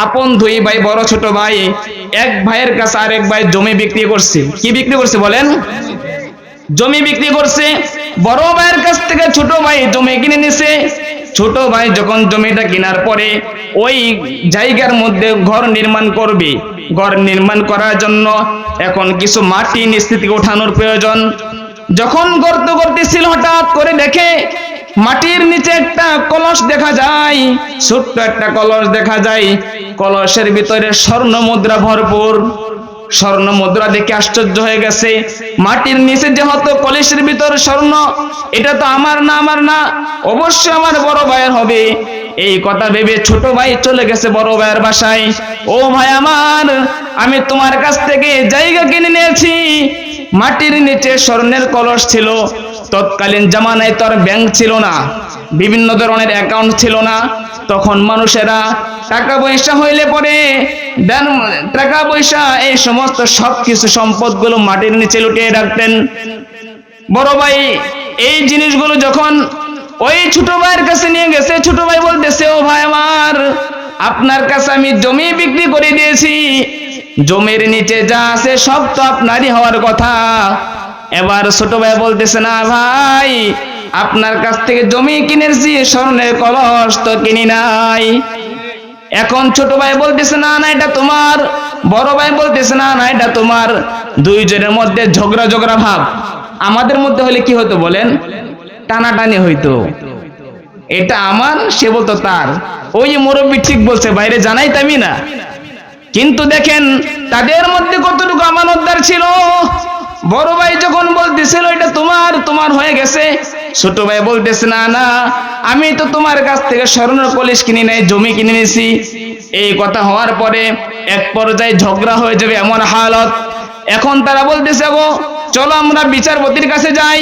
আপন দুই ভাই, বড় ছোট ভাই, এক ভাইয়ের কাছে আরেক ভাই জমি বিক্রি করছে। কি বিক্রি করছে বলেন? জমি বিক্রি করছে। বড় ভাইয়ের কাছ থেকে ছোট ভাই জমি কিনে নিছে। ছোট ভাই যখন জমিটা কেনার পরে ওই জায়গার মধ্যে ঘর নির্মাণ করবে, ঘর নির্মাণ করার জন্য এখন কিছু মাটি নিচ থেকে ওঠানোর প্রয়োজন। যখন গর্ত করতেছিল হঠাৎ করে দেখে মাটির নিচে একটা কলস দেখা যায়, ছোট্ট একটা কলস দেখা যায়। কলসের ভিতরে স্বর্ণ মুদ্রা ভরপুর। স্বর্ণ মুদ্রা দেখে আশ্চর্য হয়ে গেছে। মাটির নিচে যেহেতু কলসের ভিতর স্বর্ণ, এটা তো আমার না, আমার না, অবশ্যই আমার বড় ভাইয়ের হবে। এই কথা ভেবে ছোট ভাই চলে গেছে বড় ভাইয়ের বাসায়। ও ভাই আমার, আমি তোমার কাছ থেকে জায়গা কিনে নিয়েছি, মাটির নিচে স্বর্ণের কলস ছিল। তৎকালীন জামানায় তো আর ব্যাংক ছিল না, বিভিন্ন ধরনের অ্যাকাউন্ট ছিল না। তখন মানুষেরা টাকা পয়সা হইলে পরে দেন, টাকা পয়সা এই সমস্ত সবকিছু সম্পদগুলো মাটির নিচে লুটিয়ে রাখতেন। বড় ভাই এই জিনিসগুলো যখন ওই ছোট ভাইয়ের কাছে নিয়ে গেছে, ছোট ভাই বলতেছে, ও ভাই আমার, আপনার কাছে আমি জমি বিক্রি করে দিয়েছি, জমির নিচে যা আছে সব তো আপনারই হওয়ার কথা। এবার ছোট ভাই বলতেছে, না ভাই, আপনার কাছ থেকে জমি কিনেছি, স্বর্ণের কলস তো কিনি নাই। এখন ছোট ভাই বলতেছে, না না এটা তোমার। বড় ভাই বলতেছে, না না এটা তোমার। দুইজনের মধ্যে ঝগড়া ঝগড়া ভাব। আমাদের মধ্যে হলে কি হতো বলেন? টানাটানি হইতো, এটা আমার, সে বলতো তার। ওই যে মুরব্বী ঠিক বলছে, বাইরে জানাইতামই না। কিন্তু দেখেন তাদের মধ্যে কতটুকু আমানতদার ছিল। বড় ভাই যখন বলতেছিল এটা তোমার, তোমার হয়ে গেছে, ছোট ভাই বলতেছে, না না, আমি তো তোমার কাছ থেকে স্বর্ণের কলস কিনে নাই, জমি কিনে নিয়েছি। এই কথা হওয়ার পরে এক পর্যায়ে ঝগড়া হয়ে যাবে এমন হালত। এখন তারা বলতেছে, গো চলো আমরা বিচারপতির কাছে যাই,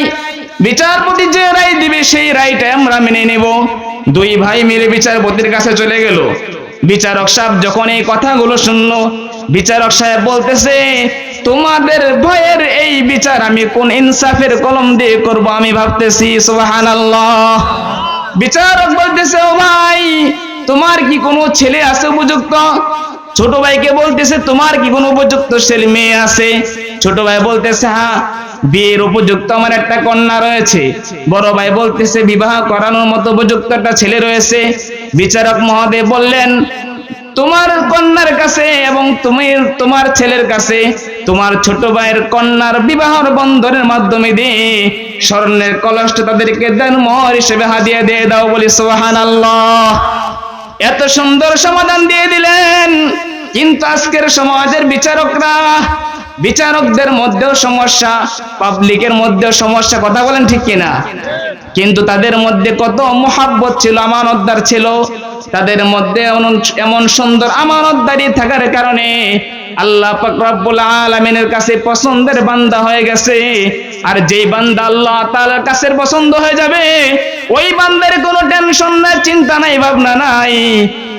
বিচারপতি যে রায় দিবে সেই রায়টা আমরা মেনে নেব। দুই ভাই মিলে বিচারপতির কাছে চলে গেল। বিচারক সাহেব যখন এই কথাগুলো শুনলো, বিচারক সাহেব বলতেছে, তোমাদের ভয়ের এই বিচার আমি কোন ইনসাফের কলম দিয়ে করব আমি ভাবতেছি। সুবহানাল্লাহ। বিচারক বলতেছে, ও ভাই, তোমার কি কোনো ছেলে আছে উপযুক্ত? ছোট ভাইকে বলতেছে, তোমার কি কোনো উপযুক্ত ছেলে মেয়ে আছে? ছোট ভাই বলতেছে, হ্যাঁ, বিয়ের উপযুক্ত আমার একটা কন্যা রয়েছে। বড় ভাই বলতেছে, বিবাহ করানোর মতো উপযুক্ত একটা ছেলে রয়েছে। বিচারক মহোদয় বললেন, তোমার কন্যার কাছে এবং তুমি তোমার ছেলের কাছে তোমার ছোট ভাইয়ের কন্যার বিবাহর বন্ধনের মাধ্যমে দিয়ে স্বর্ণের কলসটা তাদেরকে দেন মোহর হিসেবে হাদিয়া দিয়ে দাও বলি। সুবহানাল্লাহ। এত সুন্দর সমাধান দিয়ে দিলেন। কিন্তু আজকের সমাজের বিচারকরা, বিচারকদের মধ্যেও সমস্যা, পাবলিকের মধ্যেও সমস্যা। কথা বলেন ঠিক কিনা? কিন্তু তাদের মধ্যে কত মোহাব্বত ছিল, আমানতদার ছিল। তাদের মধ্যে এমন সুন্দর আমানতদারি থাকার কারণে আল্লাহ পাক রব্বুল আলামিনের কাছে পছন্দের বান্দা হয়ে গেছে। আর যেই বান্দা আল্লাহ তাআলার কাছে পছন্দ হয়ে যাবে, ওই বান্দার কোনো টেনশন নাই, চিন্তা নাই, ভাবনা নাই।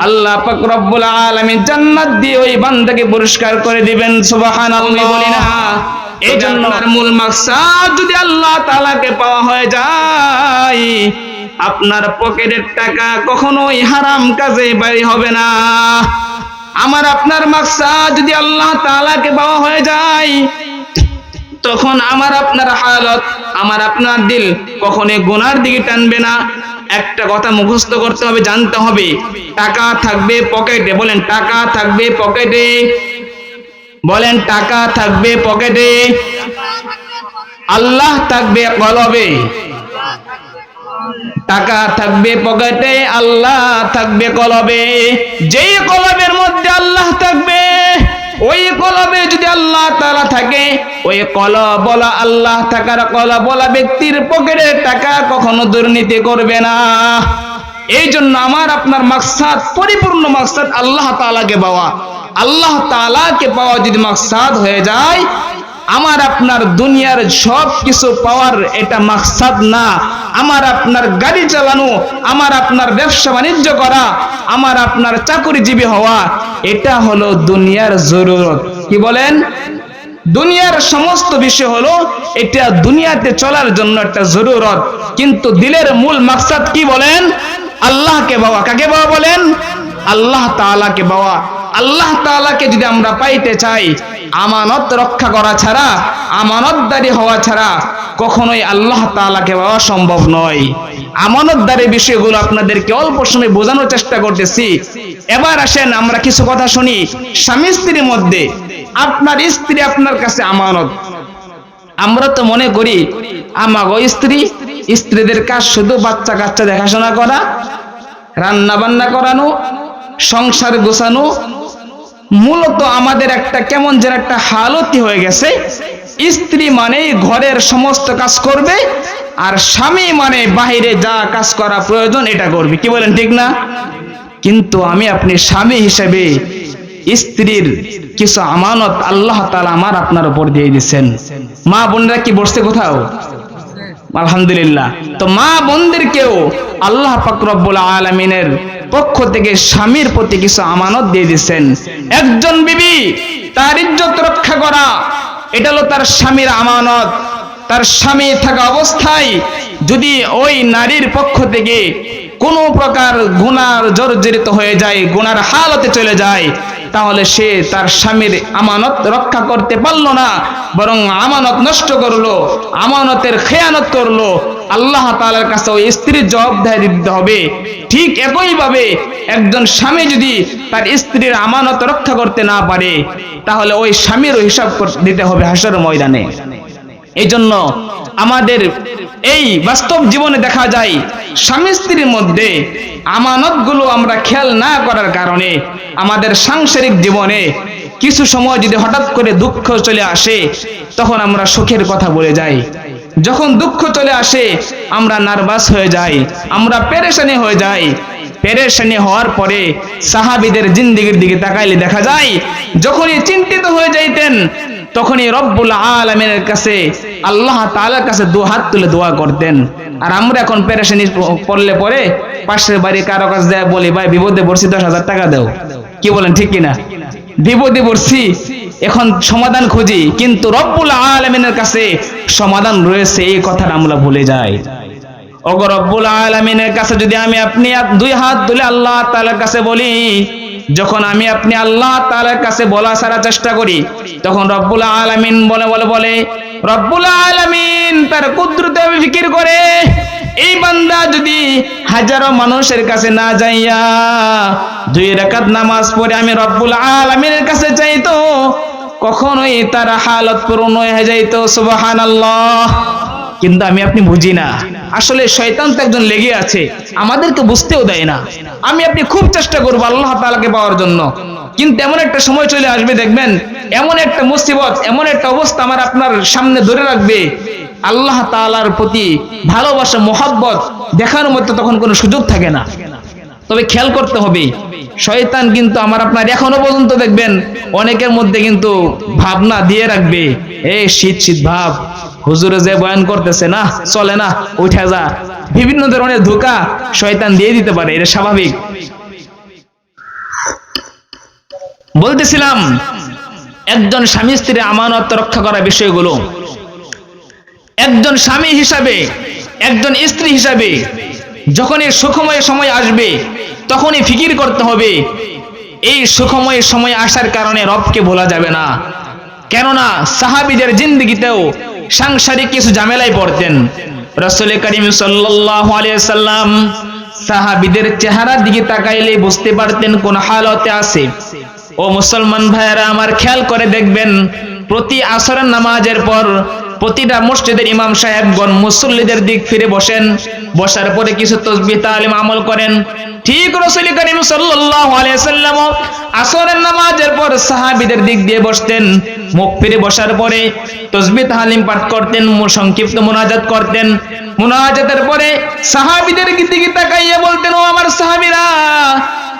আল্লাহ পাক রব্বুল আলামিন জান্নাত দিয়ে ওই বান্দাকে পুরস্কার করে দিবেন। সুবহানাল্লাহ বলি না? এই জন্য মূল মাকসাদ যদি আল্লাহ তাআলাকে পাওয়া হয়ে যায়, আপনার পকেটের টাকা কখনোই হারাম কাজে ব্যয় হবে না। আমার আপনার মাকসাদ যদি আল্লাহ তাআলাকে পাওয়া হয়ে যায়, তখন আমার আপনার হালত, আমার আপনার দিল কখনোই গুনার দিকে টানবে না। একটা কথা মুখস্থ করতে হবে, জানতে হবে, টাকা থাকবে পকেটে। বলেন, টাকা থাকবে পকেটে। বলেন, টাকা থাকবে পকেটে, আল্লাহ থাকবে কলবে। টাকা থাকবে পকেটে, আল্লাহ থাকবে কলবে। যেই কলবের মধ্যে আল্লাহ থাকবে, ওই কলবে যদি আল্লাহ তাআলা থাকে, ওই কলব বলা আল্লাহ থাকার কলব বলা ব্যক্তির পকেটে টাকা কখনো দুর্নীতি করবে না। এই জন্য আমার আপনার মাকসাদ, পরিপূর্ণ মাকসাদ আল্লাহ তাআলাকে পাওয়া। আল্লাহ তাআলাকে পাওয়া যদি মাকসাদ হয়ে যায়, আমার আপনার দুনিয়ার সব কিছু পাওয়ার এটা মাকসাদ না। আমার আপনার গাড়ি চালানো, আমার আপনার ব্যবসা বাণিজ্য করা, আমার আপনার চাকরিজীবী হওয়া, এটা হলো দুনিয়ার জরুরত। কি বলেন? দুনিয়ার সমস্ত বিষয় হলো এটা দুনিয়াতে চলার জন্য একটা জরুরত। কিন্তু দিলের মূল মাকসাদ কি বলেন? আল্লাহকে পাওয়া। কাকে পাওয়া বলেন? আল্লাহ তাআলাকে পাওয়া। আল্লাহ তাআলাকে যদি আমরা পাইতে চাই, আমানত রক্ষা করা ছাড়া, আমানতদারি হওয়া ছাড়া কখনোই আল্লাহ তাআলাকে পাওয়া সম্ভব নয়। আমানতদারির বিষয়গুলো আপনাদেরকে অল্প সময় বোঝানোর চেষ্টা করতেছি। এবার আসেন আমরা কিছু কথা শুনি স্বামী স্ত্রীর মধ্যে। আপনার স্ত্রী আপনার কাছে আমানত। আমরা তো মনে করি আমাগো স্ত্রীদের কাজ শুধু বাচ্চা কাচ্চা দেখাশোনা করা, রান্না বান্না করানো, সংসার গোছানো। মূলত আমাদের একটা কেমন যেন একটা হালতই হয়ে গেছে, স্ত্রী মানে ঘরের সমস্ত কাজ করবে আর স্বামী মানে বাহিরে যা কাজ করা প্রয়োজন এটা করবে। কি বলেন, ঠিক না? কিন্তু আমি আপনি স্বামী হিসেবে স্ত্রীর কিছু আমানত আল্লাহ তাআলা আমার আপনার উপর দিয়ে দিয়েছেন। মা বোনরা কি বসছে কোথাও? আলহামদুলিল্লাহ। তো মা বোনদেরকেও আল্লাহ পাক রব্বুল আলামিনের পক্ষ থেকে স্বামীর প্রতি কিছু আমানত দিয়ে দিয়েছেন। একজন বিবি তার ইজ্জত রক্ষা করা, এটা হলো তার স্বামীর আমানত। তার স্বামী থাকা অবস্থায় যদি ওই নারীর পক্ষ থেকে কোনো প্রকার গুনার জর্জরিত হয়ে যায়, গুনার হালতে চলে যায়, তাহলে সে তার স্বামীর আমানত রক্ষা করতে পারলো না, বরং আমানত নষ্ট করলো, আমানতের খেয়ানত করলো। আল্লাহ তাআলার কাছে ওই স্ত্রীর জবাবদিহি দিতে হবে। ঠিক একইভাবে একজন স্বামী যদি তার স্ত্রীর আমানত রক্ষা করতে না পারে, তাহলে ওই স্বামীরও হিসাব দিতে হবে হাসরের ময়দানে। এই জন্য আমাদের এই বাস্তব জীবনে দেখা যায় স্বামী স্ত্রীর মধ্যে আমানতগুলো আমরা খেয়াল না করার কারণে আমাদের সাংসারিক জীবনে কিছু সময় যদি হঠাৎ করে দুঃখ চলে আসে, তখন আমরা সুখের কথা বলে যাই। যখন দুঃখ চলে আসে আমরা নার্ভাস হয়ে যাই, আমরা পেরেশানি হয়ে যাই। পেরেশানি হওয়ার পরে সাহাবীদের জিন্দেগির দিকে তাকাইলে দেখা যায় যখনই চিন্তিত হয়ে যাইতেন তখনই রব্বুল আলামিনের কাছে, আল্লাহ তাআলার কাছে দু হাত তুলে দোয়া করতেন। আর আমরা এখন পেরেশানি পড়লে পরে পাশের বাড়ি কারো কাছে যায় বলি, ভাই বিপদে পড়ছি 10,000 টাকা দাও। কি বলেন, ঠিক কিনা? বিপদে পড়ছি, এখন সমাধান খুঁজি, কিন্তু রব্বুল আলামিনের কাছে সমাধান রয়েছে এই কথাটা আমরা ভুলে যাই। ওগো রব্বুল আলামিনের কাছে যদি আমি আপনি দুই হাত তুলে আল্লাহ তাআলার কাছে বলি, যখন আমি আপনি আল্লাহ তাআলার কাছে বলা সারা চেষ্টা করি, তখন রব্বুল আলামিন বলে রব্বুল আলামিন তার কুদরতে ফিকির করে, এই বান্দা যদি হাজারো মানুষের কাছে না যাইয়া 2 রাকাত নামাজ পড়ে আমি রব্বুল আলামিনের কাছে চাইতো, কখনোই তার হালত পূরণ হয়ে যাইতো। সুবহানাল্লাহ। কিন্তু আমি আপনি বুঝি না, আসলে শয়তান তো একজন লেগে আছে, আমাদেরকে বুঝতেও দেয় না। আমি আপনি খুব চেষ্টা করবো আল্লাহ তাআলাকে পাওয়ার জন্য, কিন্তু এমন একটা সময় চলে আসবে দেখবেন, এমন একটা মুসিবত, এমন একটা অবস্থা আমার আপনার সামনে ধরে রাখবে, আল্লাহ তাআলার প্রতি ভালোবাসা মহব্বত দেখানোর মতো তখন কোনো সুযোগ থাকে না। তবে খেয়াল করতে হবে, শয়তান কিন্তু আমার আপনার এখনো পর্যন্ত দেখবেন অনেকের মধ্যে কিন্তু ভাবনা দিয়ে রাখবে, এই শীত শীত ভাব, হুজুরে যে বয়ান করতেছে না চলে না, উঠে যা। বিভিন্ন ধরনের ধোঁকা শয়তান দিয়ে দিতে পারে, এটা স্বাভাবিক। বলতেছিলাম একজন স্বামী স্ত্রীর আমানত রক্ষা করার বিষয়গুলো, একজন স্বামী হিসাবে, একজন স্ত্রী হিসাবে যখনই সুখময় সময় আসবে তখনই ফিকির করতে হবে, এই সুখময় সময় আসার কারণে রবকে ভোলা যাবে না। কেননা সাহাবীদের জিন্দেগিতেও সাংসারিক কিছু ঝামেলায় পড়তেন। রাসূল করিম সাল্লাল্লাহু আলাইহি ওয়াসাল্লাম সাহাবীদের চেহারার দিকে তাকাইলে বুঝতে পারতেন কোন হালতে আছে। ও মুসলমান ভাইয়েরা আমার, খেয়াল করে দেখবেন প্রতি আসরের নামাজের পর প্রতিটা মসজিদের ইমাম সাহেবগণ মুসল্লিদের দিক ফিরে বসেন, বসার পরে কিছু তাসবিহ তালিম আমল করেন। ঠিক রাসূল করিম সাল্লাল্লাহু আলাইহি ওয়াসাল্লাম আসরের নামাজের পর সাহাবীদের দিক দিয়ে বসতেন, মুখ ফিরে বসার পরে তাসবিহ তালিম পাঠ করতেন, সংক্ষিপ্ত মুনাজাত করতেন। মুনাজাতের পরে সাহাবীদের দিকে তাকাইয়া বলতেন, ও আমার সাহাবীরা,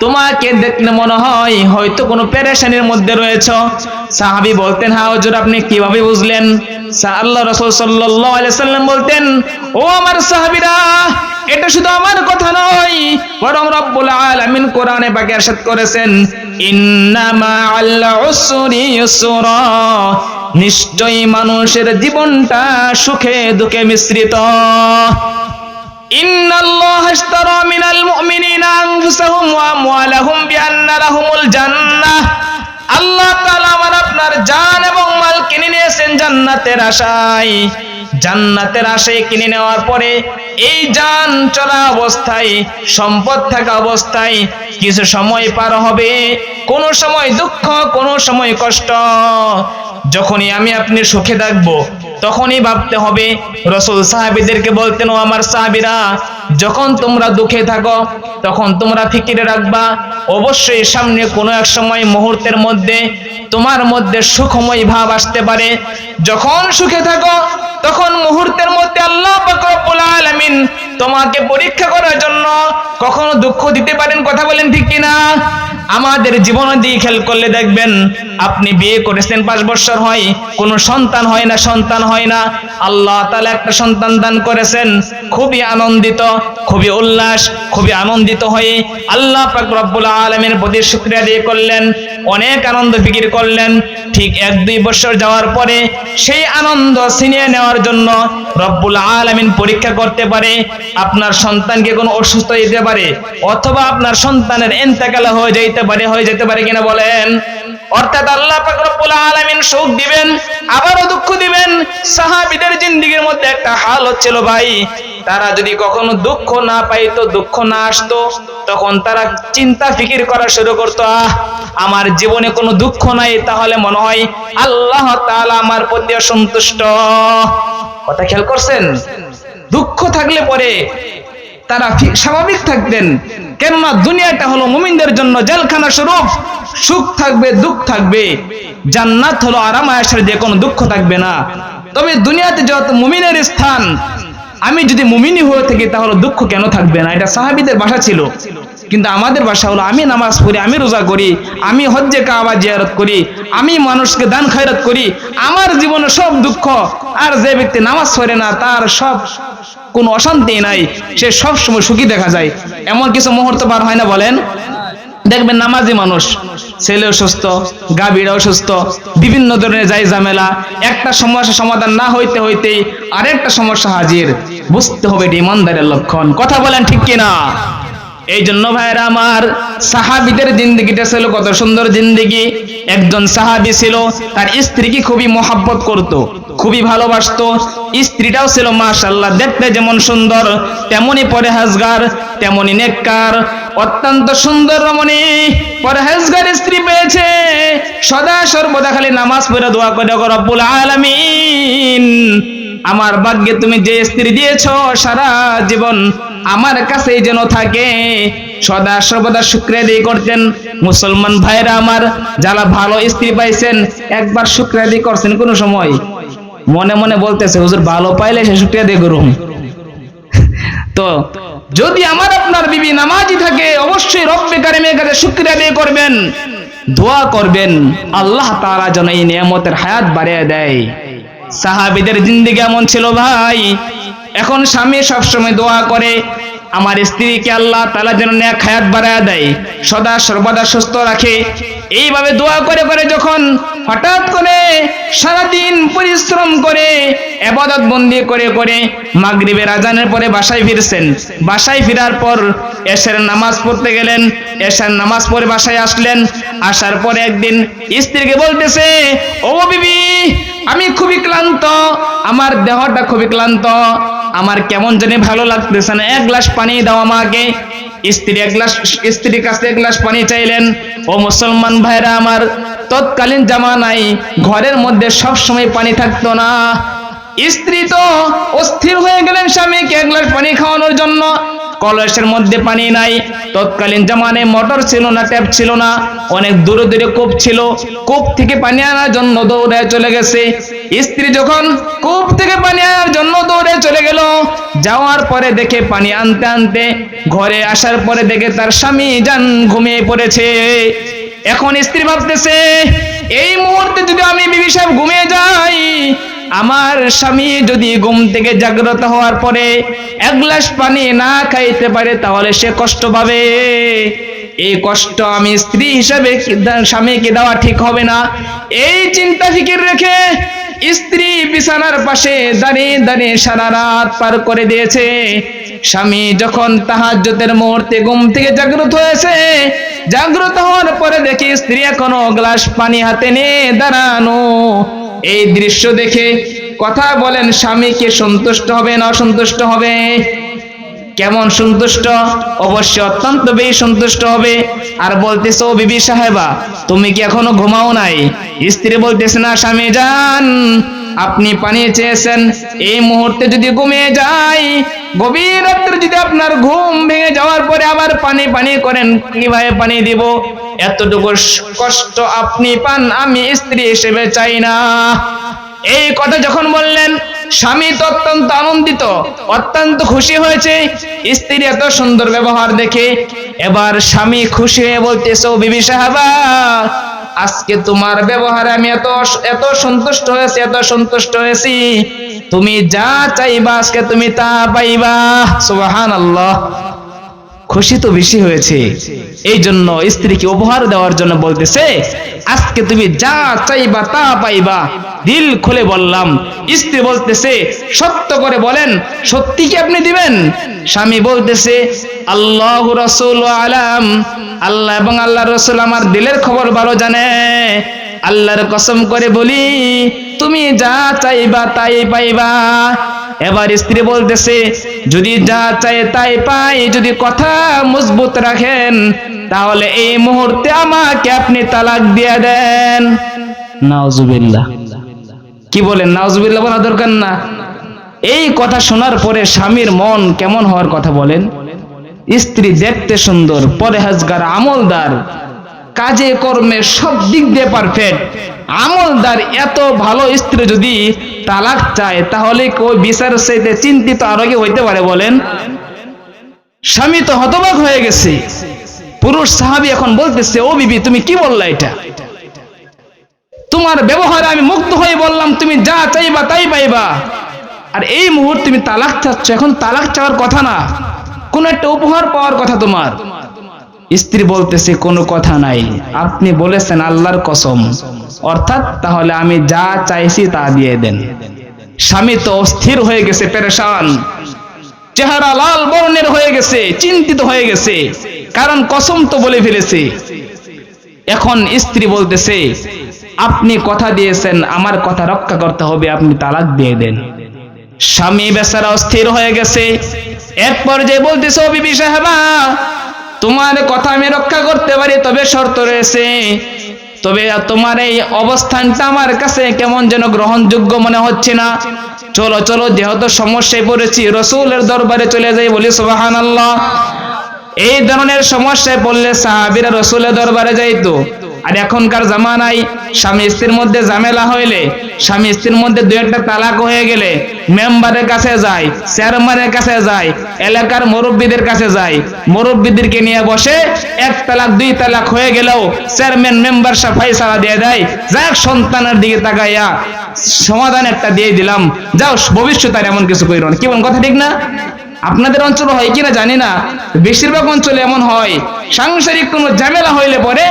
তোমাকে দেখলে মনে হয় হয়তো কোনো পেরেশানির মধ্যে রয়েছে। সাহাবী বলতেন, হ্যাঁ হুজুর, আপনি কিভাবে বুঝলেন? আল্লাহ রাসূল সাল্লাল্লাহু আলাইহি ওয়াসাল্লাম বলতেন, ও আমার সাহাবীরা, এটা শুধু আমার কথা নয়, বরং রব্বুল আলামিন কোরআনে পাকে ইরশাদ করেছেন, ইন্নামা আল উসরি ইউসরা, নিশ্চয়ই মানুষের জীবনটা সুখে দুঃখে মিশ্রিত। ইন্নাল্লাহা ইশতারা মিনাল মুমিনিনা আনফুসাহুম ওয়া আমওয়ালাহুম বিআন্না লাহুমুল জান্নাহ। আল্লাহ তাআলা আমার আপনার জান এবং মাল কিনে নিয়েছেন জান্নাতের আশায়। জান্নাতের আশায় কিনে নেওয়ার পরে এই জান চলা অবস্থায়, সম্পদ থাকা অবস্থায় কিছু সময় পার হবে, কোন সময় দুঃখ, কোন সময় কষ্ট। যখনই আমি আপনি সুখে থাকবো তখনই ভাবতে হবে। রাসূল সাহাবীদেরকে বলতেন, ও আমার সাহাবীরা, যখন তোমরা দুঃখে থাকো তখন তোমরা ফিকিরে রাখবা অবশ্যই সামনে কোনো এক সময় মুহূর্তের মধ্যে তোমার মধ্যে সুখময় ভাব আসতে পারে। যখন সুখে থাকো তখন মুহূর্তের মধ্যে আল্লাহ পাক রব্বুল আলামিন তোমাকে পরীক্ষা করার জন্য কখনো দুঃখ দিতে পারেন। কথা বলেন ঠিক কিনা? আমাদের জীবনে দিয়ে খেয়াল করলে দেখবেন, আপনি বিয়ে করেছেন 5 বছর হয়, কোনো সন্তান হয় না, সন্তান হয় না। আল্লাহ তাআলা একটা সন্তান দান করেছেন, খুবই আনন্দিত, খুবই উল্লাস, খুবই আনন্দিত হয়ে আল্লাহ পাক রব্বুল আলামিনের প্রতি শুকরিয়া আদায় করলেন, অনেক আনন্দ ফিকির করলেন। ঠিক 1-2 বছর যাওয়ার পরে সেই আনন্দ ছিনিয়ে নেওয়ার জন্য রব্বুল আলামিন পরীক্ষা করতে পারে। আপনার সন্তানকে কোনো অসুস্থ হতে পারে, অথবা আপনার সন্তানের ইন্তেকাল হয়ে যেতে পারে কিনা বলেন? অর্থাৎ আল্লাহ পাক রব্বুল আলামিন সুখ দিবেন, আবারও দুঃখ দিবেন। সাহাবীদের জিন্দেগির মধ্যে একটা হাল হচ্ছিল ভাই, তারা যদি কখনো দুঃখ না পাইতো, দুঃখ না আসতো, তখন তারা চিন্তা ফিকির করা শুরু করতো, আমার জীবনে কোনো দুঃখ নাই, তাহলে মনে হয় আল্লাহ তাআলা আমার প্রতি অসন্তুষ্ট। কথা খেয়াল করছেন? দুঃখ থাকলে পরে তারা স্বাভাবিক থাকতেন, কেননা দুনিয়াটা হলো মুমিনদের জন্য জেলখানা স্বরূপ। সুখ থাকবে, দুঃখ থাকবে। জান্নাত হলো আরাম আয়েশের, যে কোনো দুঃখ থাকবে না। তবে দুনিয়াতে যত মুমিনের স্থান, আমি যদি মুমিনই হয়ে থাকি তাহলে দুঃখ কেন থাকবে না? এটা সাহাবীদের ভাষা ছিল। কিন্তু আমাদের ভাষা হলো, আমি নামাজ পড়ি, আমি রোজা করি, আমি হজ্জে কাবা জিয়ারত করি, আমি মানুষকে দান খয়রাত করি, আমার জীবনে সব দুঃখ। আর যে ব্যক্তি নামাজ পড়ে না, তার সব কোনো অশান্তি নাই, সে সব সময় সুখী দেখা যায়। এমন কিছু মুহূর্ত পার হয় না বলেন? দেখবেন নামাজি মানুষ, ছেলে অসুস্থ, গাভীরা অসুস্থ, বিভিন্ন ধরনের যাই ঝামেলা, একটা সমস্যা সমাধান না হইতে হইতেই আরেকটা সমস্যা হাজির। বুঝতে হবে এটি ইমানদারের লক্ষণ। কথা বলেন ঠিক কিনা? এই জন্য ভাইরা আমার, সাহাবীদের জিন্দেগিটা ছিল কত সুন্দর জিন্দেগি। একজন সাহাবী ছিল, তার স্ত্রীকে খুবই মহব্বত করত, খুবই ভালোবাসতো। স্ত্রীটাও ছিল মাশাআল্লাহ, দেখতে যেমন সুন্দর তেমনি পরহেজগার, তেমনি নেককার, অত্যন্ত সুন্দর রমণী পরহেজগার স্ত্রী পেয়েছে। সদা সর্বদা খালি নামাজ পড়ে দোয়া করে, রব্বুল আলামিন, আমার ভাগ্যে তুমি যে স্ত্রী দিয়েছো সারা জীবন আমার কাছেই যেন থাকে। সদা সর্বদা শুকরিয়া আদায় করতেন। মুসলমান ভাইরা আমার, যারা ভালো স্ত্রী পাইছেন, একবার শুকরিয়া আদায় করছেন কোন সময়? মনে মনে বলতেছে, হুজুর ভালো পাইলে সে শুকরিয়া আদায় করুন। তো যদি আমার আপনার বিবি নামাজি থাকে, অবশ্যই রব্বে কারিমের কাছে শুকরিয়া আদায় করবেন, দোয়া করবেন আল্লাহ তাআলা যেন এই নিয়ামতের হায়াত বাড়িয়ে দেয়। সাহাবীদের জিন্দেগি এমন ছিল ভাই। এখন স্বামী সবসময় দোয়া করে, আমার স্ত্রীকে আল্লাহ তাআলা যেন নেক হায়াত বাড়ায় দেয়, সদা সর্বদা সুস্থ রাখে। এইভাবে দোয়া করে করে যখন হঠাৎ করে সারাদিন পরিশ্রম করে ইবাদত বন্দি করে করে মাগরিবের আজানের পরে বাসায় ফিরছেন। বাসায় ফেরার পর এশার নামাজ পড়তে গেলেন, এশার নামাজ পড়ে বাসায় আসলেন। আসার পরে একদিন স্ত্রীকে বলতেছে, ও বিবি, আমি খুবই ক্লান্ত, আমার দেহটা খুবই ক্লান্ত, আমার কেমন জানি ভালো লাগতেছে না, 1 গ্লাস পানি দাও আমাকে। স্ত্রীর কাছে 1 গ্লাস পানি চাইলেন। ও মুসলমান ভাইরা আমার, তৎকালীন জামানায় ঘরের মধ্যে সব সময় পানি থাকতো না। স্ত্রী তো অস্থির হয়ে গেলেন স্বামীকে 1 গ্লাস পানি খাওয়ানোর জন্য। কলসের মধ্যে পানি নাই। তৎকালীন জামানায় মোটর ছিল না, ট্যাপ ছিল না, অনেক দূরে দূরে কূপ ছিল। কূপ থেকে পানি আনার জন্য দৌড়ে চলে গেছে। স্ত্রী যখন কূপ থেকে পানি আনার জন্য দৌড়ে চলে গেল, যাওয়ার পরে দেখে পানি আনতে আনতে ঘরে আসার পরে দেখে তার স্বামী জান ঘুমিয়ে পড়েছে। এখন স্ত্রী ভাবতেছে, এই মুহূর্তে যদি আমি বিবি সাহেব ঘুমিয়ে যাই, আমার স্বামী যদি ঘুম থেকে জাগ্রত হওয়ার পরে 1 গ্লাস পানি না খাইতে পারে, তাহলে সে কষ্ট পাবে। এই কষ্ট আমি স্ত্রী হিসেবে স্বামীকে দেওয়া ঠিক হবে না। এই চিন্তা ফিকির রেখে স্ত্রী বিছানার পাশে দাঁড়িয়ে দাঁড়িয়ে সারা রাত পার করে দিয়েছে। স্বামী যখন তাহাজ্জুদের মুহূর্তে ঘুম থেকে জাগ্রত হয়েছে, জাগ্রত হওয়ার পরে দেখি স্ত্রী এখনো গ্লাস পানি হাতে নিয়ে দাঁড়ানো। এই দৃশ্য দেখে কথা বলেন, স্বামী কি সন্তুষ্ট হবে না অসন্তুষ্ট হবে? কেমন সন্তুষ্ট? অবশ্যই অত্যন্ত বেশি সন্তুষ্ট হবে। আর বলতেছে, ও বিবি সাহেবা, তুমি কি এখনো ঘুমাও নাই? স্ত্রী বলতেছে, না স্বামী জান, আপনি পানি চেয়েছেন, এই মুহূর্তে যদি ঘুমিয়ে যাই, গভীর রাত্রে যদি আপনার ঘুম ভেঙে যাওয়ার পরে আবার পানি পানি করেন, কিভাবে পানি দিব? এতটুকু কষ্ট আপনি পান, আমি স্ত্রী হিসেবে চাই না। এই কথা যখন বললেন, স্বামী তো অত্যন্ত আনন্দিত, অত্যন্ত খুশি হয়েছে স্ত্রীর এত সুন্দর ব্যবহার দেখে। এবার স্বামী খুশি হয়ে বলতেছে, ও বিবি সাহেবা, আজকে তোমার ব্যবহারে আমি এত সন্তুষ্ট হয়েছি, এত সন্তুষ্ট হয়েছি, তুমি যা চাইবা আজকে তুমি তা পাইবা। সুবহানাল্লাহ। খুশি তো বেশি হয়েছে, এই জন্য স্ত্রীকে উপহার দেওয়ার জন্য বলতেছে, আজকে তুমি যা চাইবা তা পাইবা। দিল খুলে বললাম। স্ত্রী বলতেছে, সত্য করে বলেন, সত্যি কি আপনি দিবেন? স্বামী বলতেছে, আল্লাহ রাসূল আলাম, আল্লাহ এবং আল্লাহর রাসূল আমার দিলের খবর ভালো জানে, আল্লাহর কসম করে বলি, তুমি যা চাইবা তাই পাইবা। এবার স্ত্রী বলতেছে, যদি যা চাই তাই পাই, যদি কথা মজবুত রাখেন, তাহলে এই মুহূর্তে আমাকে আপনি তালাক দিয়ে দেন। নাউজুবিল্লাহ। কি বলেন? নাউজুবিল্লাহ বলা দরকার না? এই কথা শোনার পরে স্বামীর মন কেমন হওয়ার কথা বলেন? স্ত্রী দেখতে সুন্দর, পরহেজগার, আমলদার, কাজে কর্মে সব দিক দিয়ে পারফেক্ট, আমলদার, এত ভালো স্ত্রী যদি তালাক চায়, তাহলে ওই বিচার চাইতে চিন্তিত আরো কি হইতে পারে বলেন? স্বামী তো হতবাক হয়ে গেছে। পুরুষ সাহাবী এখন বলতেছে, ও বিবি, তুমি কি বললা? এটা তোমার ব্যবহারে আমি মুগ্ধ হয়ে বললাম, তুমি যা চাইবা তাই পাইবা, আর এই মুহূর্তে তুমি তালাক চাচ্ছ। এখন তালাক চাওয়ার কথা না, কোন একটা উপহার পাওয়ার কথা তোমার। স্ত্রী বলতেছে, কোনো কথা নাই, আপনি বলেছেন আল্লাহর কসম, অর্থাৎ তাহলে আমি যা চাইছি তা দিয়ে দেন। স্বামী তো অস্থির হয়ে গেছে, পেরেশান, চেহারা লাল বর্ণের হয়ে গেছে, চিন্তিত হয়ে গেছে, কারণ কসম তো বলে ফেলেছে। এখন স্ত্রী বলতেছে, আপনি কথা দিয়েছেন, আমার কথা রক্ষা করতে হবে, আপনি তালাক দিয়ে দেন। স্বামী বেচারা অস্থির হয়ে গেছে। এক পর্যায়ে বলতেছে, ও বিবি সাহেবা, তোমার কথা আমি রক্ষা করতে পারি, তবে শর্ত রয়েছে। তবে তোমার এই অবস্থানটা আমার কাছে কেমন যেন গ্রহণযোগ্য মনে হচ্ছে না। চলো চলো, যেহেতু সমস্যায় পড়েছি, রাসূলের দরবারে চলে যাই। বলি সুবহানাল্লাহ। এই ধরনের সমস্যায় পড়লে সাহাবীরা রাসূলের দরবারে যাইতো। আর এখনকার জামানায় স্বামী স্ত্রীর মধ্যে ঝামেলা হইলে, স্বামী স্ত্রীর মধ্যে দুই একটা তালাক হয়ে গেলে মেম্বারের কাছে যায়, চেয়ারম্যানের কাছে যায়, এলাকার মুরব্বীদের কাছে যায়, মুরব্বীদেরকে নিয়ে বসে, এক তালাক দুই তালাক হয়ে গেলেও চেয়ারম্যান মেম্বার সব ফয়সালা দিয়ে দেয়, যাক সন্তানের দিকে তাকাইয়া সমাধান একটা দিয়ে দিলাম, যাও ভবিষ্যতে আর এমন কিছু কইরো না। কি বলেন? কথা ঠিক না? আপনাদের অঞ্চলে হয় কিনা জানি না, বেশিরভাগ অঞ্চলে এমন হয়। সাংসারিক কোনো ঝামেলা হইলে পরে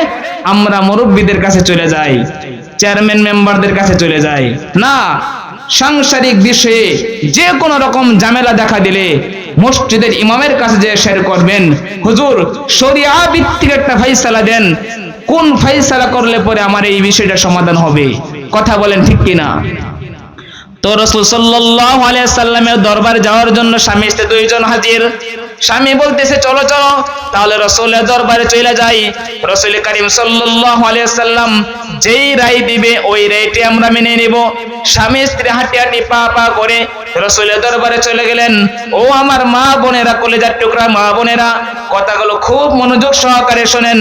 আমরা মুরব্বীদের কাছে চলে যাই, চেয়ারম্যান মেম্বারদের কাছে চলে যাই। না, সাংসারিক বিষয়ে যে কোনো রকম ঝামেলা দেখা দিলে মসজিদের ইমামের কাছে যে শেয়ার করবেন, হুজুর শরিয়া ভিত্তিক একটা ফয়সালা দেন, কোন ফয়সালা করলে পরে আমার এই বিষয়টা সমাধান হবে। কথা বলেন ঠিক কিনা? তো রাসূল সাল্লাল্লাহু আলাইহি সাল্লামের দরবারে যাওয়ার জন্য স্বামী স্ত্রী দুইজন হাজির। স্বামী বলতেছে, চলো চলো, তাহলে রাসূলের দরবারে চলে যাই। রাসূল করিম সাল্লাল্লাহু আলাইহি সাল্লাম যেই রায় দিবে ওই রায়টি আমরা মেনে নেব। স্বামী স্ত্রী হাঁটি হাঁটি পা পা করে রাসূলের দরবারে চলে গেলেন। ও আমার মা বোনেরা, কলেজার টুকরা মা বোনেরা, কথাগুলো খুব মনোযোগ সহকারে শুনেন।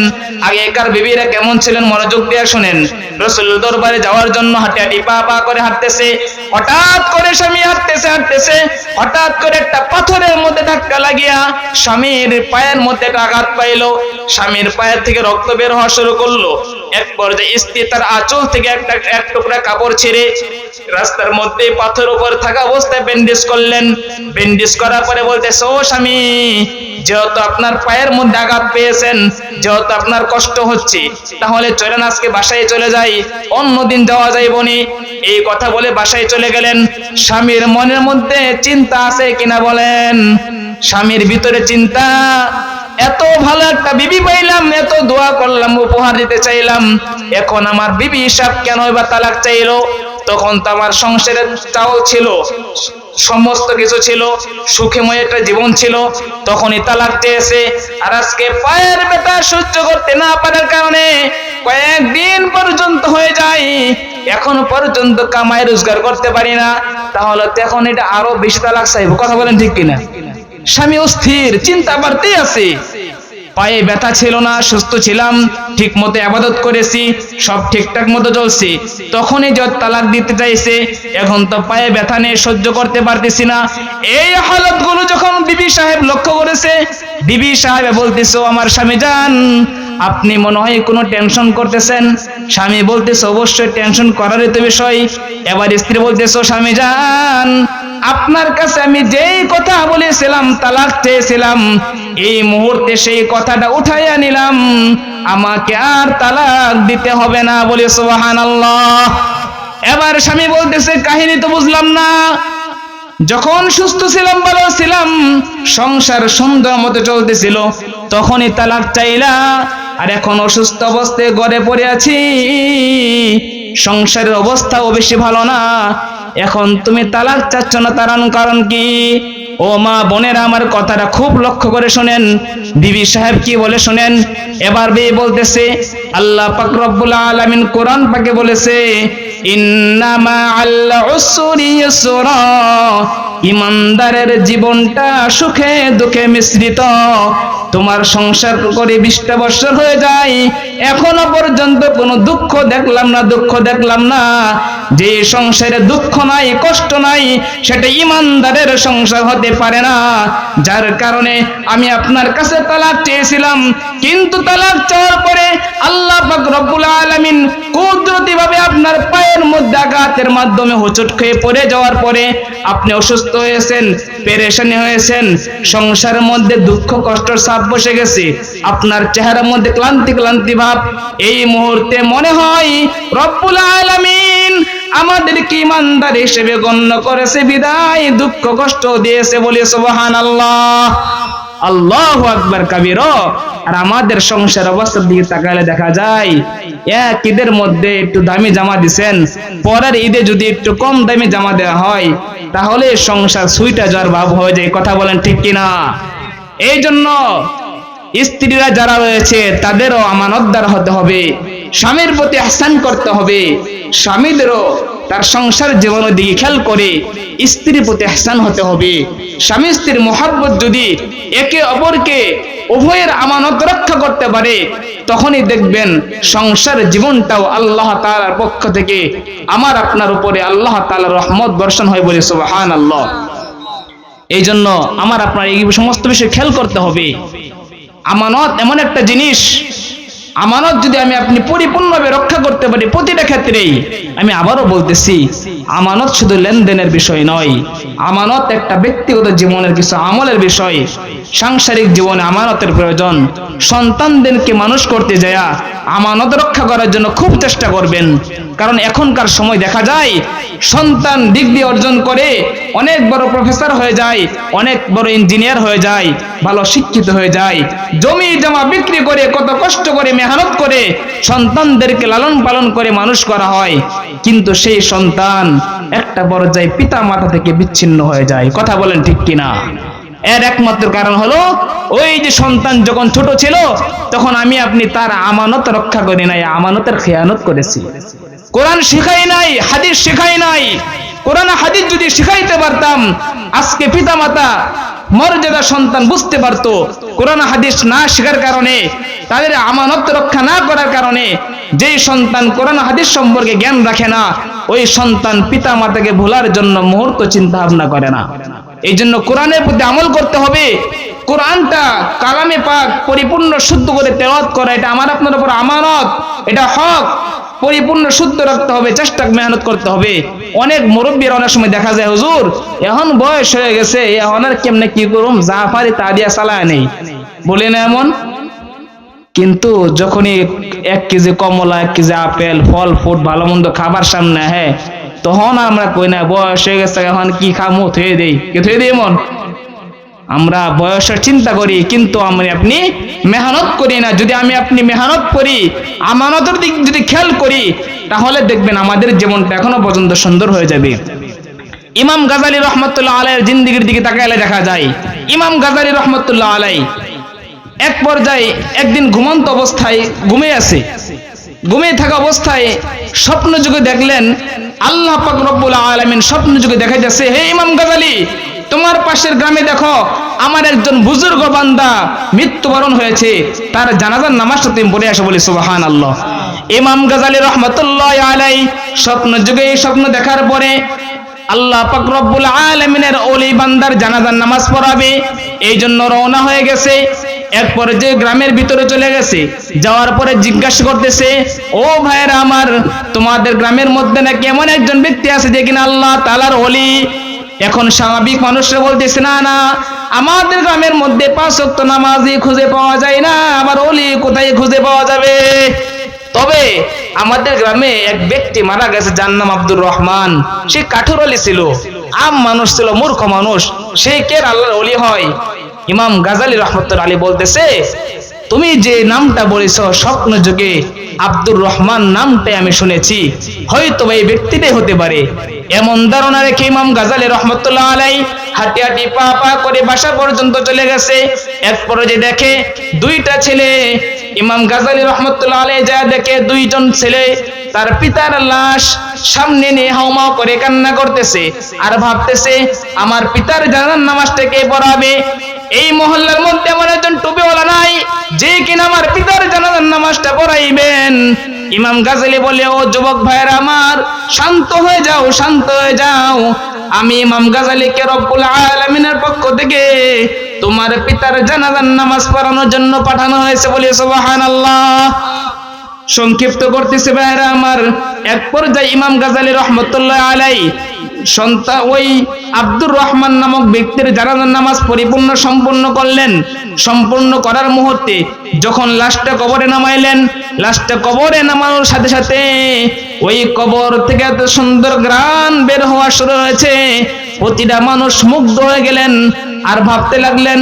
আগেকার বিবিরা কেমন ছিলেন মনোযোগ দিয়ে শুনেন। রাসূলের দরবারে যাওয়ার জন্য হাঁটি হাঁটি পা পা করে হাঁটতেছে। হঠাৎ করে স্বামী হাঁটতেছে হাঁটতেছে, হঠাৎ করে একটা পাথরের মধ্যে ধাক্কা লাগিয়া স্বামীর পায়ের মধ্যে আঘাত পাইলো। স্বামীর পায়ের থেকে রক্ত বের হওয়া শুরু করলো। এক পর্যায়ে স্ত্রী তার আঁচল থেকে এক টুকরা কাপড় ছিঁড়ে রাস্তার মধ্যে পাথর উপর থাকা অবস্থায় ব্যান্ডেজ করলেন। ব্যান্ডেজ করার পরে বলতেছে, ও স্বামী, যেহেতু আপনার পায়ের মধ্যে আঘাত পেয়েছেন, যেহেতু আপনার কষ্ট হচ্ছে, তাহলে চলেন আজকে বাসায় চলে যাই, অন্যদিন যাওয়া যাইবনি। এই কথা বলে বাসায় চলে গেলেন। স্বামীর মনের মধ্যে চিন্তা আছে কিনা বলেন? স্বামীর ভিতরে চিন্তা, এত ভালো একটা বিবি পাইলাম, এত দোয়া করলাম, উপহার দিতে চাইলাম, এখন আমার বিবি সাহেব কেন এবার তালাক চাইলো? তখন তো আমার সংসারে চাউল ছিল, সমস্ত কিছু ছিল, সুখময় একটা জীবন ছিল, তখনই তালাক চেয়েছে। আর আজকে পায়ের ব্যথা সহ্য করতে না পারার কারণে কয়েকদিন পর্যন্ত হয়ে যায়, এখনো পর্যন্ত কামাই রোজগার করতে পারি না, তাহলে তখন এটা আরো বেশি তালাক চাইবো। কথা বলেন ঠিক কিনা? স্বামী অস্থির, চিন্তা বাড়তেই আছে। পায়ে ব্যথা ছিল না, সুস্থ ছিলাম, ঠিক মতো ইবাদত করেছি, সব ঠিকঠাক মতো চলছে, তখনই যত তালাক দিতে চাইছে। এখন তো পায়ে ব্যথা নিয়ে সহ্য করতে পারতেছি না। এই হালতগুলো যখন বিবি সাহেব লক্ষ্য করেছে, বিবি সাহেব বলতেছো, আমার স্বামী জান, আপনি মনে হয় কোনো টেনশন করতেছেন। স্বামী বলতেছে, অবশ্যই টেনশন করারই তো বিষয়। এবার স্ত্রী বলতেছো, স্বামী জান, আপনার কাছে আমি যেই কথা বলেছিলাম, তালাক চেয়েছিলাম, এই মুহূর্তে সেই কথাটা উঠাইয়া নিলাম, আমাকে আর তালাক দিতে হবে না। বলে সুবহানাল্লাহ। এবার স্বামী বলতেছে, কাহিনী তো বুঝলাম না, যখন সুস্থ ছিলাম, ভালো ছিলাম, সংসার সুন্দর মতো চলতেছিল, তখনই তালাক চাইলা, আর এখন অসুস্থ অবস্থায় ঘরে পড়ে আছি, সংসারের অবস্থাও বেশি ভালো না, এখন তুমি তালাক চাচ্ছ না, তার কারণ কি? ও মা বোনেরা, আমার কথাটা খুব লক্ষ্য করে শুনেন, বিবি সাহেব কি বলে শুনেন। এবার বিবি বলতেছে, আল্লাহ পাক রব্বুল আলামিন কোরআন পাকে বলেছে, ইন্নামা আল উসরি ইউসরা, ইমানদারের জীবনটা সুখে দুঃখে মিশ্রিত। তোমার সংসার করে 20টা বছর হয়ে যায়, এখনো পর্যন্ত কোনো দুঃখ দেখলাম না, দুঃখ দেখলাম না। যে সংসারে দুঃখ নাই, কষ্ট নাই, সেটা ইমানদারের সংসার হতে পারে না। যার কারণে আমি আপনার কাছে তালাক চেয়েছিলাম, কিন্তু তালাক চাওয়ার পরে আল্লাহ পাক রব্বুল আলামিন কুদরতি ভাবে আপনার পায়ের মধ্যে আঘাতের মাধ্যমে হোঁচট খেয়ে পড়ে যাওয়ার পরে আপনি অসুস্থ হয়েছেন, পেরেশানি হয়েছেন, সংসারের মধ্যে দুঃখ কষ্টের চাপ বসে গেছে, আপনার চেহারার মধ্যে ক্লান্তি ক্লান্তি ভাব। এই মুহূর্তে মনে হয় রব্বুল আলামিন আমাদেরকে ইমানদার হিসেবে গণ্য করেছে, বিদায় দুঃখ কষ্ট দিয়েছে। বলি সুবহানাল্লাহ, আল্লাহু আকবার কাবীরা। আর আমাদের সংসার অবস্থার দিকে তাকালে দেখা যায়, এক ঈদের মধ্যে একটু দামি জামা দিবেন, পরের ঈদে যদি একটু কম দামি জামা দেওয়া হয়, তাহলে সংসার সুইটা যাওয়ার ভাব হয়ে যায়। কথা বলেন ঠিক কিনা? এই জন্য স্ত্রীরা যারা রয়েছে, তাদেরও আমানতদার হতে হবে, স্বামীর প্রতি ইহসান করতে হবে, স্বামীদেরও তার সংসার জীবনের দিকে খেয়াল করে স্ত্রীর প্রতি ইহসান হতে হবে। স্বামী স্ত্রীর মহব্বত যদি একে অপরকে উভয়ের আমানত রক্ষা করতে পারে, তখনই দেখবেন সংসার জীবনটাও আল্লাহ তাআলার পক্ষ থেকে আমার আপনার উপরে আল্লাহ তাআলার রহমত বর্ষণ হয়। বলে সুবহানাল্লাহ। এই জন্য আমার আপনার এই সমস্ত বিষয় খেয়াল করতে হবে। আমানত এমন একটা জিনিস, আমানত যদি আমি আপনি পরিপূর্ণভাবে রক্ষা করতে পারি প্রতিটা ক্ষেত্রেই, আমি আবারও বলতেছি, আমানত শুধু লেনদেনের বিষয় নয়, আমানত একটা ব্যক্তিগত জীবনের কিছু আমলের বিষয়। সাংসারিক জীবনে আমানতের প্রয়োজন। সন্তানদেরকে মানুষ করতে যায় আমানত রক্ষা করার জন্য খুব চেষ্টা করবেন, কারণ এখনকার সময় দেখা যায় সন্তান ডিগ্রি অর্জন করে অনেক বড় প্রফেসর হয়ে যায়, অনেক বড় ইঞ্জিনিয়ার হয়ে যায়, ভালো শিক্ষিত হয়ে যায়, জমি জমা বিক্রি করে কত কষ্ট করে মেহনত করে সন্তানদেরকে লালন পালন করে মানুষ করা হয়, কিন্তু সেই সন্তান একটা পর্যায়ে পিতা মাতা থেকে বিচ্ছিন্ন হয়ে যায়। কথা বলেন ঠিক কিনা? এর একমাত্র কারণ হলো ওই যে সন্তান যখন ছোট ছিল, তখন আমি আপনি তার আমানত রক্ষা করি নাই, আমানতের খেয়ানত করেছি। কোরআন শেখাই নাই, হাদিস শেখাই নাই। কোরআন হাদিস যদি শিখাইতে পারতাম, আজকে পিতা মাতা মর্যাদা সন্তান বুঝতে পারতো। কোরআন হাদিস না শেখার কারণে, তাদের আমানত রক্ষা না করার কারণে, যেই সন্তান কোরআন হাদিস সম্পর্কে জ্ঞান রাখে না, ওই সন্তান পিতা মাতাকে ভোলার জন্য মুহূর্ত চিন্তা ভাবনা করে না। এই জন্য কোরআনের প্রতি আমল করতে হবে। কোরআনটা কালামে পাক পরিপূর্ণ শুদ্ধ করে তেলাওয়াত করা, এটা আমার আপনার উপর আমানত, এটা হক। পরিপূর্ণ শুদ্ধ রাখতে হবে, চেষ্টা মেহনত করতে হবে। অনেক মুরব্বীর অনেক সময় দেখা যায়, হুজুর এখন বয়স হয়ে গেছে, এখন আর কেমনে কি করুম, যা পারি তা দিয়া চালায় নেই, বলে না এমন। কিন্তু যখনই 1 কেজি কমলা, 1 কেজি আপেল, ফল ফুট ভালো মন্দ খাবার সামনে, হ্যাঁ, তখন আমরা কই না বয়স হয়ে গেছে, এখন কি খামু, থুয়ে দেই, কে থুয়ে দিই এমন। আমরা বয়সের চিন্তা করি, কিন্তু আপনি মেহনত করি না। যদি আপনি মেহনত করি, আমানতের দিক যদি খেয়াল করি, তাহলে দেখবেন আমাদের জীবনটা এখনো পর্যন্ত সুন্দর হয়ে যাবে। ইমাম গাজালি রহমতুল্লাহ আলাইহির জিন্দেগির দিকে তাকাইলে দেখা যায়, ইমাম গাজালি রহমতুল্লাহ আলাইহি এক পর্যায়ে একদিন ঘুমন্ত অবস্থায় ঘুমিয়ে থাকা অবস্থায় স্বপ্ন যুগে দেখলেন আল্লাহ পাক রব্বুল আলামিন স্বপ্ন যুগে দেখাইতেছে, হে ইমাম গাজালি, তোমার পাশের গ্রামে দেখো আমার একজন বুজুর্গ বান্দা মৃত্যুবরণ হয়েছে, তার জানাজার নামাজটা তুমি পড়ে আসো। বলি সুবহানাল্লাহ। ইমাম গাজালি রহমতুল্লাহ আলাইহি স্বপ্ন যুগে এই স্বপ্ন দেখার পরে আল্লাহ পাক রব্বুল আলামিনের ওলি বান্দার জানাজার নামাজ পড়াবে, এই জন্য রওনা হয়ে গেছে। এক পর্যায়ে গ্রামের ভিতরে চলে গেছে, যাওয়ার পরে জিজ্ঞাসা করতেছে, ও ভাইরা আমার, তোমাদের গ্রামের মধ্যে নাকি এমন একজন ব্যক্তি আছে যে কিনা আল্লাহ তাআলার ওলি। এখন স্বাভাবিক মানুষরা বলতেছে, না না, আমাদের গ্রামের মধ্যে 5 ওয়াক্ত নামাজি খুঁজে পাওয়া যায় না, আবার ওলি কোথায় খুঁজে পাওয়া যাবে? তবে আমাদের গ্রামে এক ব্যক্তি মারা গেছে, যার নাম আব্দুর রহমান। সে কাঠুর ওলি ছিল, আম মানুষ ছিল, মূর্খ মানুষ, সে কে আল্লাহর ওলি হয়? ইমাম গাজালি রহমতুল্লাহ আলাইহি বলতেছে, তুমি যে নামটা বলেছ স্বপ্ন যুগে আব্দুর রহমান নামটাই আমি শুনেছি, হয়তো এই ব্যক্তিটাই হতে পারে। এমন ধারণা রেখে ইমাম গাজালি রহমতুল্লাহ আলাইহি হাঁটি হাঁটি পা পা করে বাসা পর্যন্ত চলে গেছে। এক পর্যায়ে দেখে 2টা ছেলে, ইমাম গাজালি রহমতুল্লাহ আলাইহি যা দেখে 2জন ছেলে তার পিতার লাশ সামনে নিয়ে হাউমাউ করে কান্না করতেছে, আর ভাবতেছে আমার পিতার জানাজার নামাজটা কে পড়াবে? এই মহল্লার মধ্যে এমন একজন টুপিওয়ালা নাই যে কিনা আমার পিতার জানাজার নামাজটা পড়াইবেন। ইমাম গাজালি বলে, ও যুবক ভাইরা আমার, শান্ত হয়ে যাও, শান্ত হয়ে যাও। আমি ইমাম গাজালিকে রব্বুল আলামিনের পক্ষ থেকে তোমার পিতার জানাজার নামাজ পড়ানোর জন্য পাঠানো হয়েছে। বলি সুবহানাল্লাহ। সংক্ষিপ্ত করতেছে ভাইরা আমার, এক পর্যায়ে ইমাম গাজালি রহমতুল্লাহ আলাইহি সন্তান ওই আব্দুর রহমান নামক ব্যক্তির জানাজার নামাজ সম্পূর্ণ করলেন। সম্পূর্ণ করার মুহূর্তে যখন লাশটা কবরে নামাইলেন, লাশটা কবরে নামানোর সাথে সাথে ওই কবর থেকে এত সুন্দর ঘ্রাণ বের হওয়া শুরু হয়েছে। প্রতিটা মানুষ মুগ্ধ হয়ে গেলেন আর ভাবতে লাগলেন,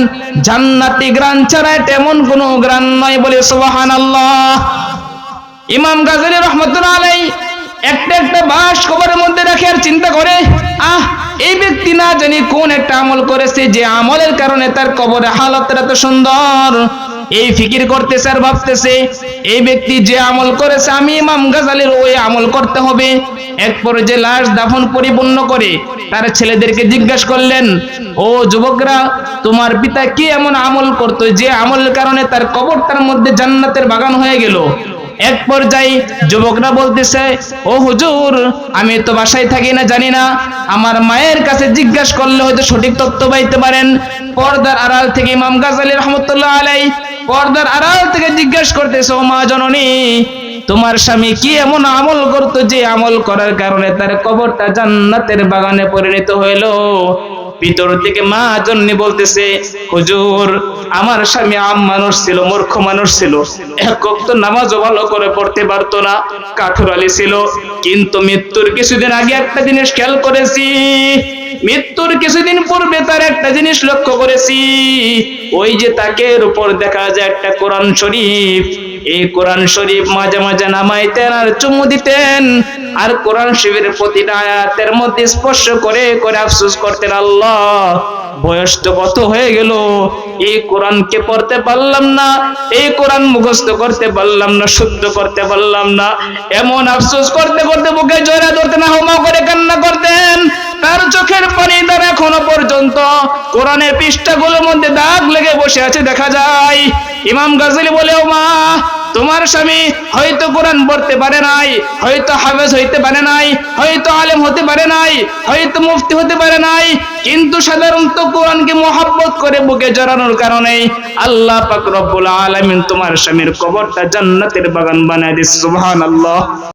জান্নাতি ঘ্রাণ ছাড়া তেমন কোনো ঘ্রাণ নয়। বলে সুবহানাল্লাহ। ইমাম গাজালি রহমতুল্লাহ আলাইহি একটা বাঁশ কবরের মধ্যে রাখে আর চিন্তা করে, এই ব্যক্তি না জানি কোন একটা আমল করেছে, যে আমলের কারণে তার কবরের হালতটা এত সুন্দর। এই ফিকির করতেছে আর ভাবতেছে, এই ব্যক্তি যে আমল করেছে আমি ইমাম গাজালির ওই আমল করতে হবে। এক পর্যায়ে লাশ দাফন পরিপূর্ণ করে তার ছেলেদেরকে জিজ্ঞাসা করলেন, ও যুবকরা, তোমার পিতা কি এমন আমল করতো যে আমলের কারণে তার কবরটার মধ্যে জান্নাতের বাগান হয়ে গেল? এক পর্যায়ে যুবকরা বলতেছে, ও হুজুর, আমি তো বাসায় থাকি না, জানি না, আমার মায়ের কাছে জিজ্ঞাসা করলে হয়তো সঠিক তথ্য পাইতে পারেন। পর্দার আড়াল থেকে ইমাম গাজালি রহমতুল্লাহ আলাইহি পর্দার আড়াল থেকে জিজ্ঞাসা করতেছে, ও মা জননী, তোমার স্বামী কি এমন আমল করতো যে আমল করার কারণে তার কবরটা জান্নাতের বাগানে পরিণত হইল? ভিতর থেকে মা জননী বলতেছে, হুজুর, আমার স্বামী আম মানুষ ছিল, মূর্খ মানুষ ছিল, এক ওয়াক্ত নামাজও ভালো করে পড়তে পারতো না, কাঠুর আলী ছিল। কিন্তু মৃত্যুর কিছুদিন আগে একটা জিনিস খেয়াল করেছি, মৃত্যুর কিছুদিন পূর্বে তার একটা জিনিস লক্ষ্য করেছি, ওই যে তাকের উপর দেখা যায় একটা কোরআন শরীফ। এই কোরআন শরীফ মাঝে মাঝে নামাইতেন আর চুমু দিতেন, আর কোরআন শরীফের প্রতিটা আয়াতের মধ্যে স্পর্শ করে করে আফসোস করতেন, আল্লাহ, বয়স তো কত হয়ে গেল, এই কোরআনকে পড়তে পারলাম না, এই কোরআন মুখস্থ করতে পারলাম না, শুদ্ধ করতে পারলাম না। এমন আফসোস করতে করতে বুকে জড়া ধরতেন, হাউমাউ করে কান্না করতেন। তার চোখের পানি দ্বারা এখনো পর্যন্ত কোরআনের পৃষ্ঠাগুলোর মধ্যে দাগ লেগে বসে আছে দেখা যায়। ইমাম গাজালি বলে, ও মা, তোমার স্বামী হয়তো কোরআন পড়তে পারে নাই, হয়তো হাফেজ হইতে পারে নাই, হয়তো আলেম হতে পারে নাই, হয়তো মুফতি হতে পারে নাই, কিন্তু সাধারণত কোরআনকে মহব্বত করে বুকে জড়ানোর কারণে আল্লাহ পাক রব্বুল আলামিন তোমার স্বামীর কবরটা জান্নাতের বাগান বানায় দিয়েছে। সুবহানাল্লাহ।